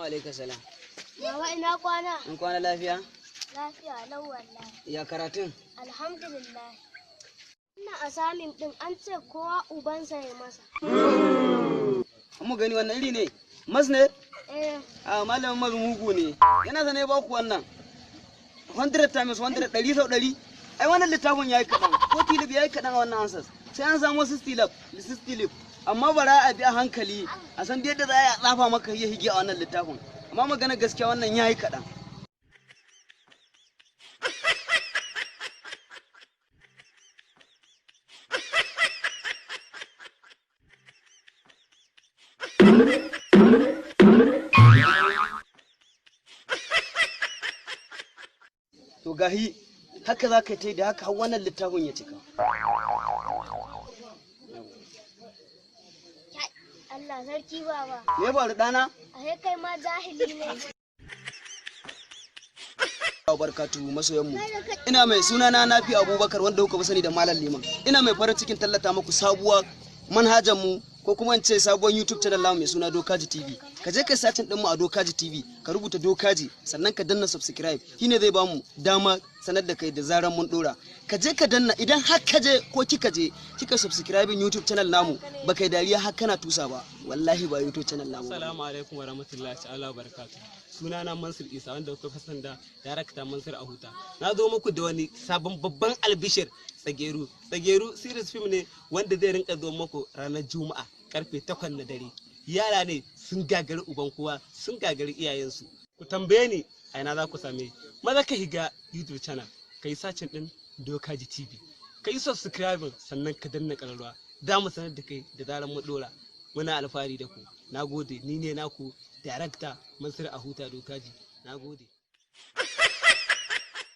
alaikum salam. Baba ina kwana? In kwana lafiya? Lafiya lau wallahi. Ya karatun? Alhamdulillah. Ina asamin din an ce kowa ubansa ya masa. Mu gani wannan iri ne? Mas ne? Eh. A malamin mas mugu ne. Yana zane ba ku wannan. 100 times 100 100 sau 100. Ai wannan littafin yayi kadan. Ko tilib yayi kadan a wannan ansas. Sai an samu 60 tilib. Amma bara a bi a hankali a san yadda za a tsafa maka ya hige a wannan littafin. Amma magana gaskiya wannan yayi kadan. To gahi haka za ka yi da haka wannan littafin ya cika. Allah sarki baba. Me faru ɗana? A kai ma jahili ne. Barkatu masoyanmu. Ina mai sunana Nafi Abubakar wanda kuka fi sani da Malam Liman. Ina mai farin cikin tallata muku sabuwar manhajar mu ko kuma in ce sabuwar YouTube channel namu mai suna Dokaji TV. Ka je ka sacin din mu a Dokaji TV, ka rubuta Dokaji sannan ka danna subscribe. Shine zai bamu dama sanar da kai da zaran mun dora. Ka je ka danna idan har ka je ko kika je kika subscribe YouTube channel namu ba kai dariya har kana tusa ba. Wallahi ba YouTube channel namu. Assalamu alaikum warahmatullahi ta'ala barakatuh. Sunana Mansur Isa wanda kuka fi san da darakta Mansur Ahuta. Na zo muku da wani sabon babban albishir Tsageru. Tsageru series film ne wanda zai rinka zo muku ranar Juma'a karfe 8 na dare. Yara ne sun gagari uban kowa, sun gagari iyayensu. Ku tambaye ni a ina za ku same. Maza ka higa YouTube channel, kai sacin din Dokaji TV. Kai subscribe sannan ka danna kararwa. Za mu sanar da kai da zaran mu dora. Muna alfahari da ku. Nagode, ni ne naku Darakta Mansur Ahuta Dokaji. Nagode.